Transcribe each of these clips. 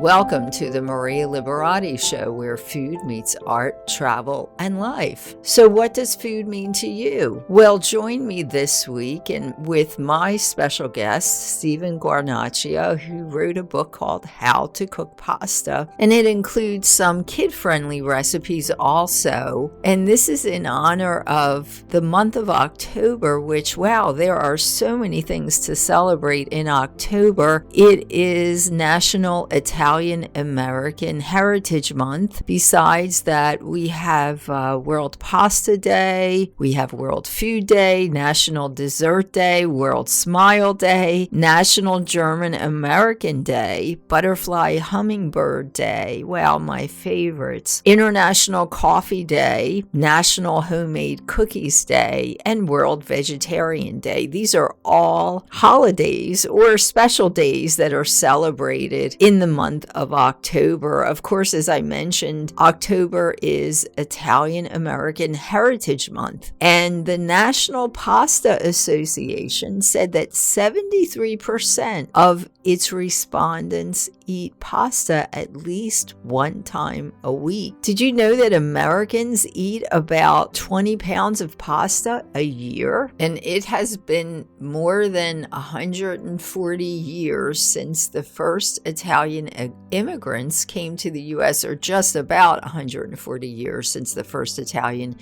Welcome to the Maria Liberati Show, where food meets art, travel, and life. So what does food mean to you? Well, join me this week with my special guest, Steven Guarnaccia, who wrote a book called How to Cook Pasta, and it includes some kid-friendly recipes also. And this is in honor of the month of October, which, wow, there are so many things to celebrate in October. It is National Italian American Heritage Month. Besides that, we have World Pasta Day, we have World Food Day, National Dessert Day, World Smile Day, National German American Day, Butterfly Hummingbird Day, wow, my favorites, International Coffee Day, National Homemade Cookies Day, and World Vegetarian Day. These are all holidays or special days that are celebrated in the month of October. Of course, as I mentioned, October is Italian American Heritage Month, and the National Pasta Association said that 73% of its respondents eat pasta at least one time a week. Did you know that Americans eat about 20 pounds of pasta a year? And it has been more than 140 years since the first Italian immigrants came to the U.S., or just about 140 years since the first Italian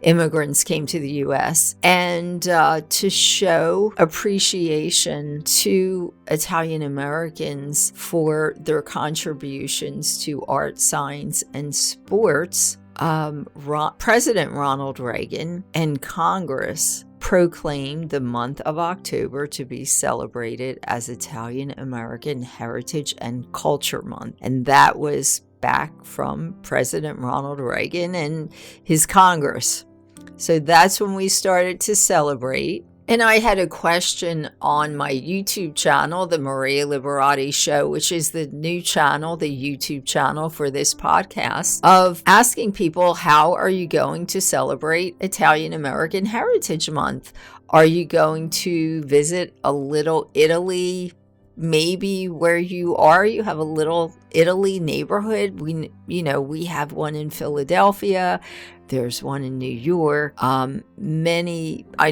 immigrants came to the U.S. And to show appreciation to Italian Americans for their contributions to art, science, and sports, President Ronald Reagan and Congress proclaimed the month of October to be celebrated as Italian American Heritage and Culture Month. And that was back from President Ronald Reagan and his Congress. So that's when we started to celebrate. And I had a question on my YouTube channel, The Maria Liberati Show, which is the new channel, the YouTube channel for this podcast, of asking people, how are you going to celebrate Italian American Heritage Month? Are you going to visit a Little Italy? Maybe where you are, you have a Little Italy neighborhood. We have one in Philadelphia. There's one in New York. I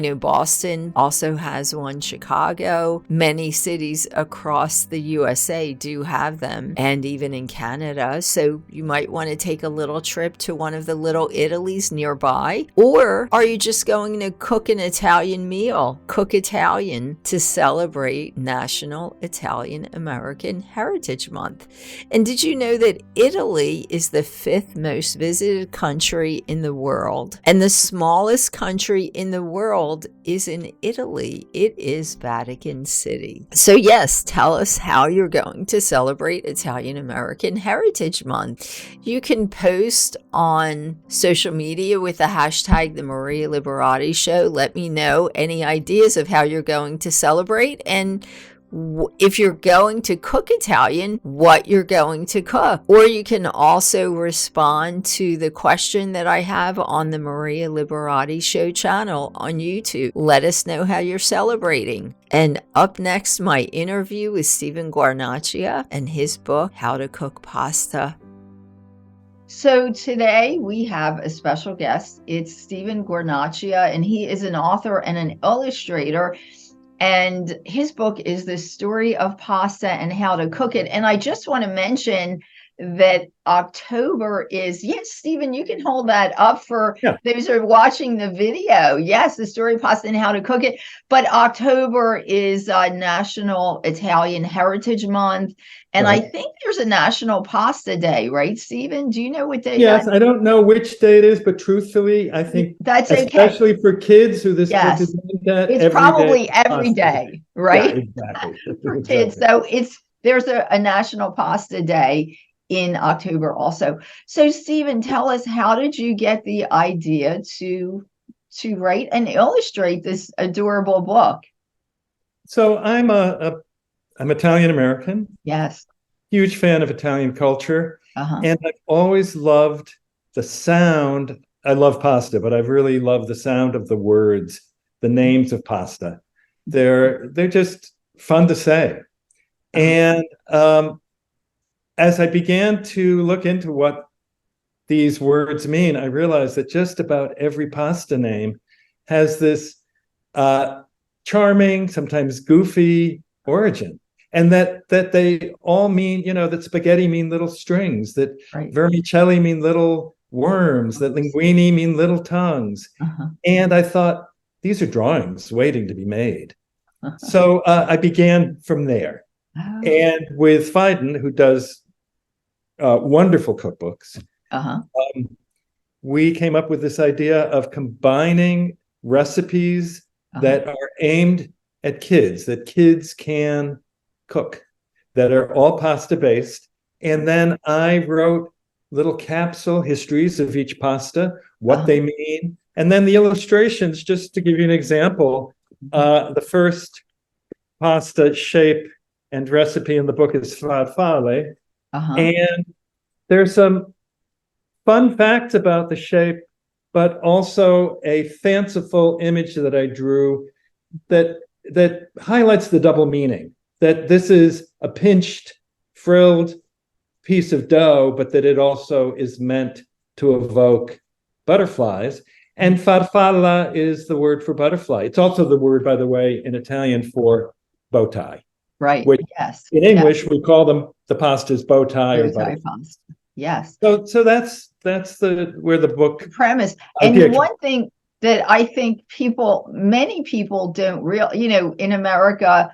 know Boston also has one, Chicago. Many cities across the USA do have them, and even in Canada. So you might want to take a little trip to one of the Little Italies nearby. Or are you just going to cook an Italian meal, cook Italian, to celebrate National Italian American Heritage Month? And did you know that Italy is the 5th most visited country in the world, and the smallest country in the world is in Italy? It is Vatican City. So yes, tell us how you're going to celebrate Italian American Heritage Month. You can post on social media with the hashtag The Maria Liberati Show. Let me know any ideas of how you're going to celebrate, and if you're going to cook Italian, what you're going to cook. Or you can also respond to the question that I have on the Maria Liberati Show channel on YouTube. Let us know how you're celebrating. And up next, my interview with Steven Guarnaccia and his book, How to Cook Pasta. So today we have a special guest. It's Steven Guarnaccia, and he is an author and an illustrator. And his book is The Story of Pasta and How to Cook It. And I just want to mention that October is, yes, Steven, you can hold that up for those who are watching the video. Yes, The Story of Pasta and How to Cook It. But October is National Italian Heritage Month. And right. I think there's a National Pasta Day, right, Steven? Do you know what day? Yes, I don't know which day it is, but truthfully, I think that's okay. Especially for kids who this book is aimed at. It's probably every day, right? Yeah, exactly. For kids. So there's a National Pasta Day in October also. So Steven, tell us, how did you get the idea to write and illustrate this adorable book? So I'm Italian American. Yes. Huge fan of Italian culture. Uh-huh. And I've always loved the sound. I love pasta, but I've really loved the sound of the words, the names of pasta. They're just fun to say. And as I began to look into what these words mean, I realized that just about every pasta name has this charming, sometimes goofy origin. And that they all mean, that spaghetti mean little strings, that Right. vermicelli mean little worms, that linguine mean little tongues. Uh-huh. And I thought, these are drawings waiting to be made. So I began from there. Oh. And with Fiden, who does wonderful cookbooks, Uh-huh. we came up with this idea of combining recipes that are aimed at kids, that kids can cook, that are all pasta based. And then I wrote little capsule histories of each pasta, what they mean. And then the illustrations, just to give you an example, the first pasta shape and recipe in the book is farfalle. And there's some fun facts about the shape, but also a fanciful image that I drew that highlights the double meaning, that this is a pinched, frilled piece of dough, but that it also is meant to evoke butterflies. And farfalla is the word for butterfly. It's also the word, by the way, in Italian for bow tie. Right. Which Yes. in English, we call them the pastas bow tie or butterfly. Pasta. Yes. So that's where the book premise. And one thing that I think many people don't in America,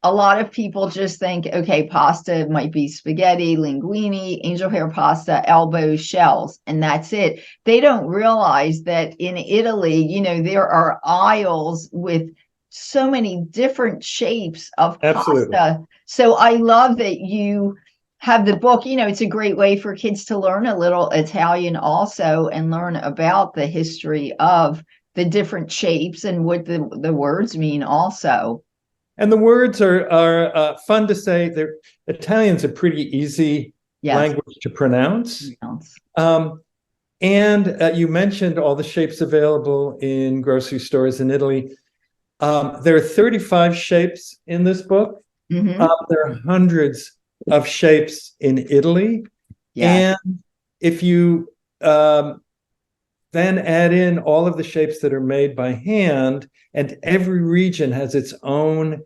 a lot of people just think, okay, pasta might be spaghetti, linguine, angel hair pasta, elbows, shells, and that's it. They don't realize that in Italy, there are aisles with so many different shapes of pasta. Absolutely. So I love that you have the book. It's a great way for kids to learn a little Italian also, and learn about the history of the different shapes and what the words mean also. And the words are fun to say. Italian's a pretty easy language to pronounce. And you mentioned all the shapes available in grocery stores in Italy. There are 35 shapes in this book. There are hundreds of shapes in Italy. And if you then add in all of the shapes that are made by hand, and every region has its own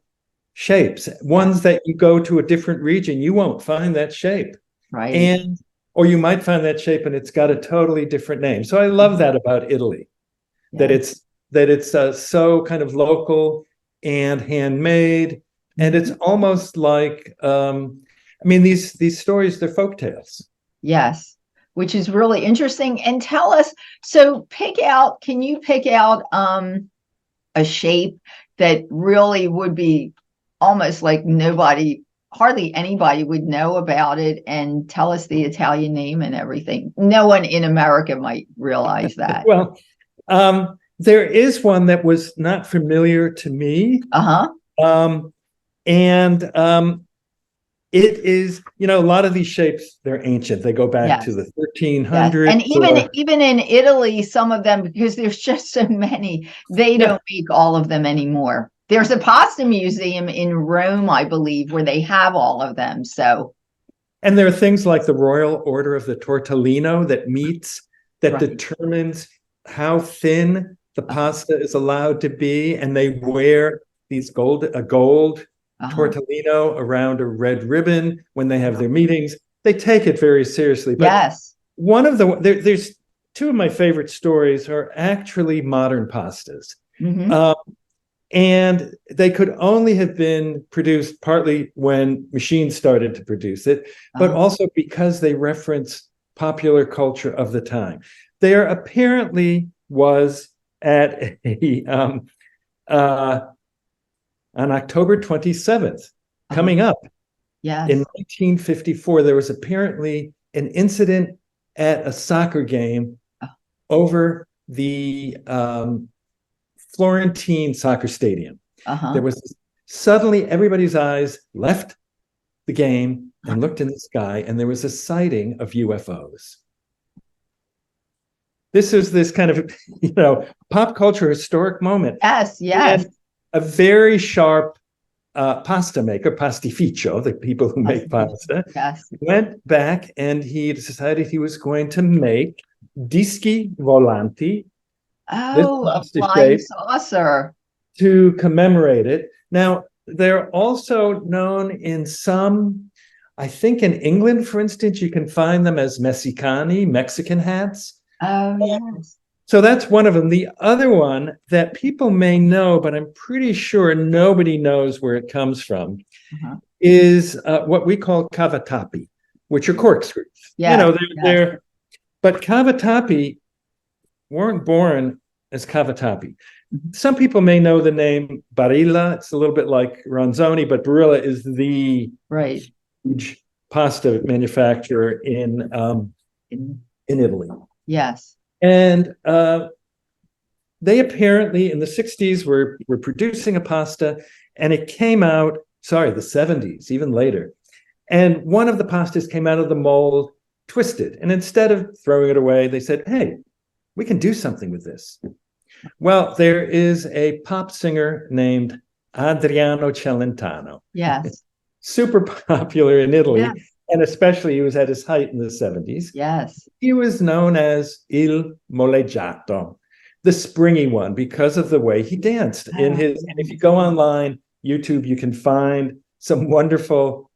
shapes, ones that you go to a different region, you won't find that shape. Right. Or you might find that shape and it's got a totally different name. So I love that about Italy, that it's so kind of local and handmade. And it's almost like, these stories, they're folk tales. Yes, which is really interesting. And tell us, can you pick out a shape that really would be almost like hardly anybody would know about it, and tell us the Italian name and everything? No one in America might realize that. Well, there is one that was not familiar to me. It is, a lot of these shapes, they're ancient. They go back to the 1300s. And even in Italy, some of them, because there's just so many, they don't make all of them anymore. There's a pasta museum in Rome, I believe, where they have all of them. And there are things like the Royal Order of the Tortellino that determines how thin the pasta is allowed to be, and they wear these gold tortellino around a red ribbon when they have their meetings. They take it very seriously. But there's two of my favorite stories are actually modern pastas. And they could only have been produced partly when machines started to produce it, but also because they reference popular culture of the time. There apparently was on October 27th, coming up, in 1954, there was apparently an incident at a soccer game over the Florentine soccer stadium. There was suddenly everybody's eyes left the game and looked in the sky, and there was a sighting of UFOs. This is this kind of, pop culture historic moment. Yes. And a very sharp pasta maker, pastificio, the people who make pasta, Yes. went back and he decided he was going to make dischi volanti, this Oh, a pasta flying shape, saucer. to commemorate it. Now, they're also known in some, I think in England, for instance, you can find them as messicani, Mexican hats. Oh, yes. So that's one of them. The other one that people may know, but I'm pretty sure nobody knows where it comes from, Uh-huh. is what we call cavatappi, which are corkscrews. Yes, they're but cavatappi weren't born as cavatappi. Mhm. Some people may know the name Barilla. It's a little bit like Ronzoni, but Barilla is the Right. huge pasta manufacturer in Italy. Yes. And they apparently in the 60s were producing a pasta, and it came out, the 70s, even later. And one of the pastas came out of the mold twisted. And instead of throwing it away, they said, hey, we can do something with this. Well, there is a pop singer named Adriano Celentano. Yes. Super popular in Italy, Yes. and especially he was at his height in the 70s. Yes. He was known as Il Moleggiato, the springy one, because of the way he danced. And if you go online, YouTube, you can find some wonderful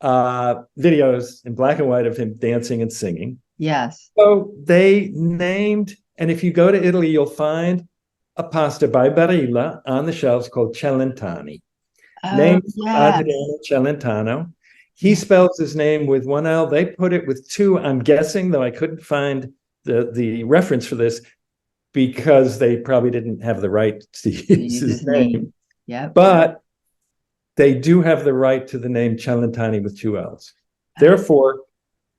videos in black and white of him dancing and singing. Yes. So they named, and if you go to Italy, you'll find a pasta by Barilla on the shelves called Celentani, named Adriano Celentano. He spells his name with one L. They put it with two, I'm guessing, though I couldn't find the reference for this, because they probably didn't have the right to use his name. Yeah. But they do have the right to the name Celentani with two L's. Therefore,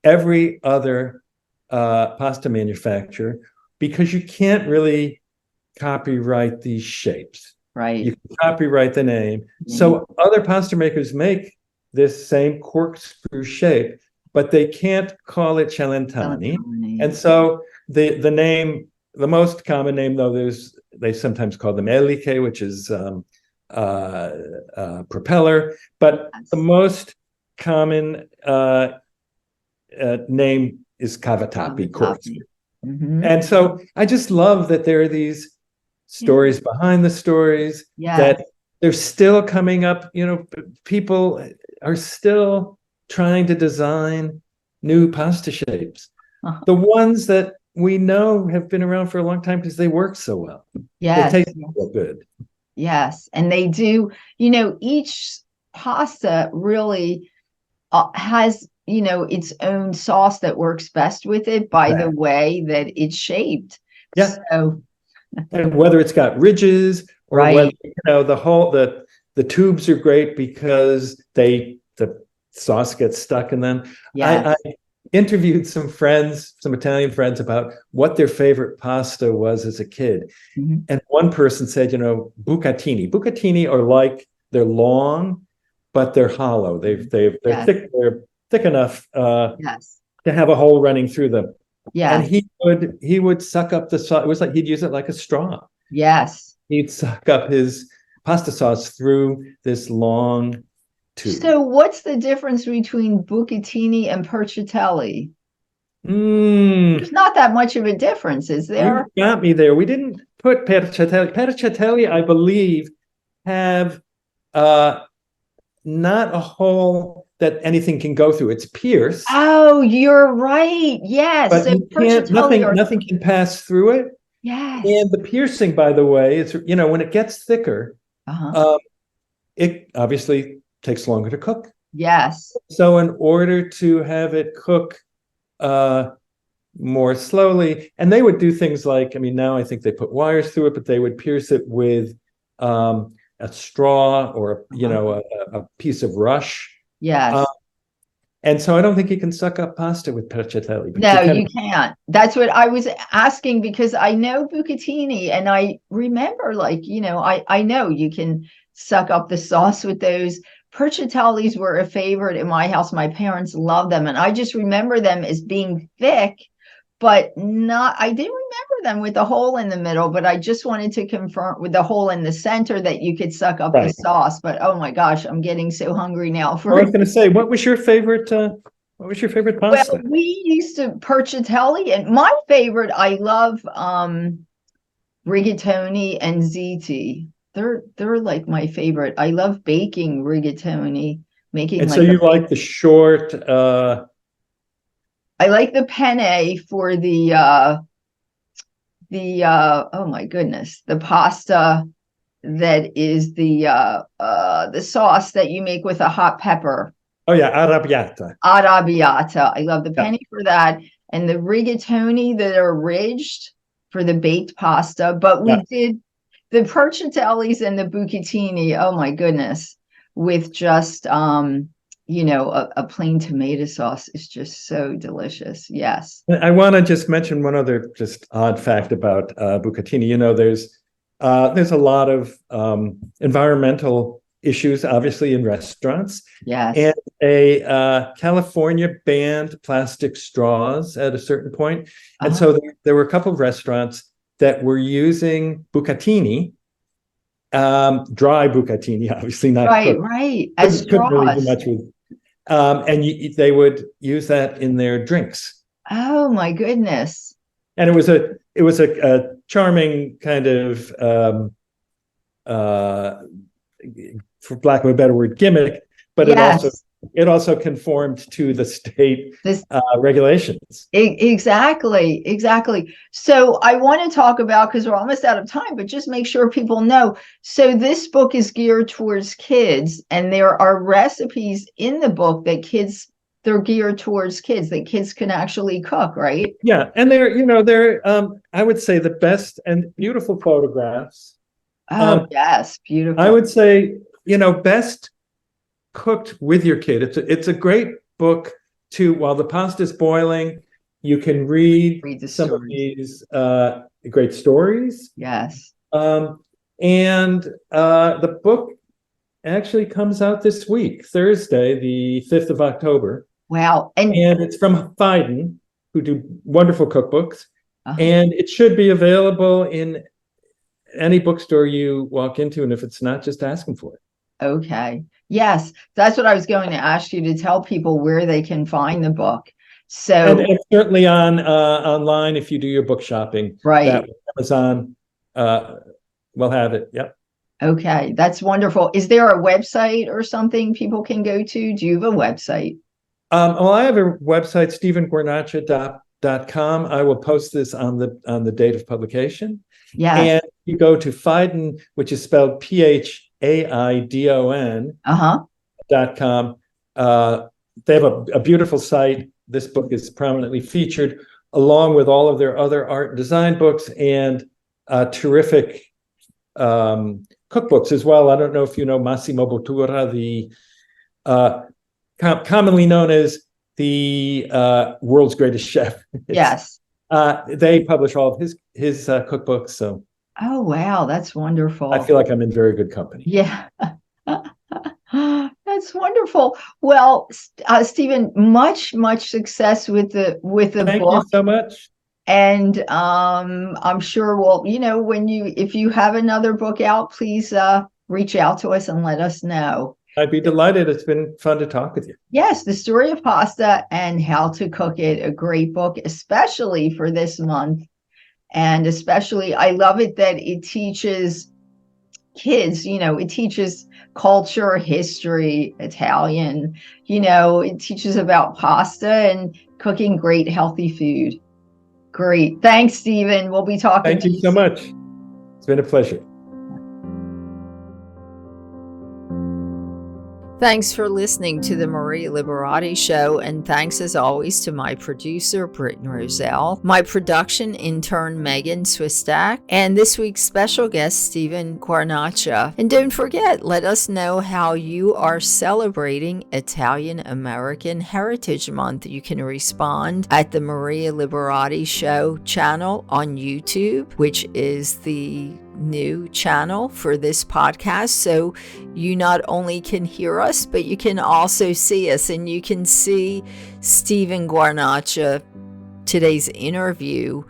every other pasta manufacturer, because you can't really copyright these shapes. Right. You can copyright the name. Mm-hmm. So other pasta makers make this same corkscrew shape, but they can't call it Celentani. And so the name, the most common name, though, they sometimes call them eliche, which is propeller, but the most common name is cavatappi, corkscrew. Mm-hmm. And so I just love that there are these stories behind the stories, that they're still coming up. People are still trying to design new pasta shapes. The ones that we know have been around for a long time because they work so well. They taste so good. Yes. And they do, each pasta really has, its own sauce that works best with it by the way that it's shaped. Yeah. So, and whether it's got ridges or whether, the tubes are great because the sauce gets stuck in them. Yes. I interviewed some Italian friends about what their favorite pasta was as a kid. Mm-hmm. And one person said, bucatini. Bucatini are like, they're long, but they're hollow. They're thick. They're thick enough to have a hole running through them. Yeah. And he would suck up the sauce. It was like he'd use it like a straw. Yes. He'd suck up his pasta sauce through this long tube. So what's the difference between bucatini and percatelli? There's not that much of a difference, is there? You got me there. We didn't put percatelli. Percatelli, I believe, have not a hole that anything can go through. It's pierced. Oh, you're right. Yes. But so nothing can pass through it. Yes. And the piercing, by the way, it's when it gets thicker, it obviously takes longer to cook. Yes. So in order to have it cook more slowly, and they would do things like, now I think they put wires through it, but they would pierce it with a straw or a piece of rush. Yes. And so I don't think you can suck up pasta with percatelli. No, you can't. That's what I was asking, because I know bucatini, and I remember, I know you can suck up the sauce with those. Percatellis were a favorite in my house. My parents loved them, and I just remember them as being thick, but I didn't remember them with the hole in the middle, but I just wanted to confirm with the hole in the center that you could suck up the sauce. But oh my gosh, I'm getting so hungry now I was going to say, what was your favorite pasta? Well, we used to Percatelli, and my favorite, I love rigatoni and ziti. They're like my favorite. I love baking rigatoni, making. And so you like the short. I like the penne for the oh my goodness, the pasta that is the sauce that you make with a hot pepper. Oh yeah, arrabbiata. Arrabbiata. I love the penne for that, and the rigatoni that are ridged for the baked pasta. But we did the percatellis and the bucatini. Oh my goodness, with just a plain tomato sauce is just so delicious. Yes. I want to just mention one other just odd fact about bucatini. There's a lot of environmental issues, obviously, in restaurants. Yes. And a California banned plastic straws at a certain point. And so there were a couple of restaurants that were using bucatini, dry bucatini, obviously not cooked. Right. As straws. Couldn't really do much with. And they would use that in their drinks. Oh my goodness! And it was a charming kind of, for lack of a better word, gimmick. But it also conformed to the state regulations. Exactly. So I want to talk about, because we're almost out of time, but just make sure people know. So this book is geared towards kids, and there are recipes in the book that they're geared towards kids, that kids can actually cook, right? Yeah, and they're I would say the best and beautiful photographs. Oh yes, beautiful. I would say best cooked with your kid. It's a great book while the pasta's boiling, you can read some of these great stories. Yes. And the book actually comes out this week, Thursday, the 5th of October. Wow. And it's from Phaidon, who do wonderful cookbooks. And it should be available in any bookstore you walk into. And if it's not, just ask them for it. Okay. Yes, that's what I was going to ask you, to tell people where they can find the book. So and certainly online, if you do your book shopping, right? Amazon will have it. Yep. Okay, that's wonderful. Is there a website or something people can go to? Do you have a website? Well, I have a website, stevenguarnaccia.com. I will post this on the date of publication. Yeah. And you go to Phaidon, which is spelled PHAIDON.com. They have a beautiful site. This book is prominently featured, along with all of their other art and design books and terrific cookbooks as well. I don't know if you know Massimo Bottura, the commonly known as the world's greatest chef. Yes. They publish all of his cookbooks. So. Oh, wow. That's wonderful. I feel like I'm in very good company. Yeah. That's wonderful. Well, Steven, much success with the book. Thank you so much. And I'm sure if you have another book out, please reach out to us and let us know. I'd be delighted. It's been fun to talk with you. Yes, The Story of Pasta and How to Cook It, a great book, especially for this month. And especially, I love it that it teaches kids, it teaches culture, history, Italian, it teaches about pasta and cooking great, healthy food. Great. Thanks, Steven. We'll be talking. Thank you so much. It's been a pleasure. Thanks for listening to the Maria Liberati Show, and thanks as always to my producer, Britton Roselle, my production intern, Megan Swistak, and this week's special guest, Steven Guarnaccia. And don't forget, let us know how you are celebrating Italian American Heritage Month. You can respond at the Maria Liberati Show channel on YouTube, which is the new channel for this podcast, so you not only can hear us, but you can also see us, and you can see Steven Guarnaccia, today's interview,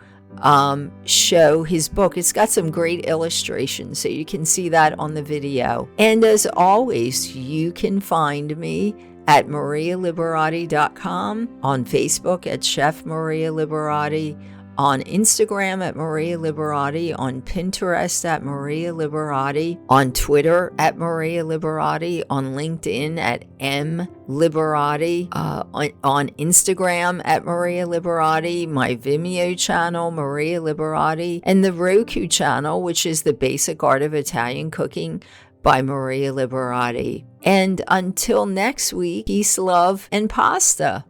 show his book. It's got some great illustrations, so you can see that on the video. And as always, you can find me at marialiberati.com, on Facebook at Chef Maria Liberati, on Instagram at Maria Liberati, on Pinterest at Maria Liberati, on Twitter at Maria Liberati, on LinkedIn at M Liberati, on Instagram at Maria Liberati, my Vimeo channel, Maria Liberati, and the Roku channel, which is the Basic Art of Italian Cooking by Maria Liberati. And until next week, peace, love, and pasta.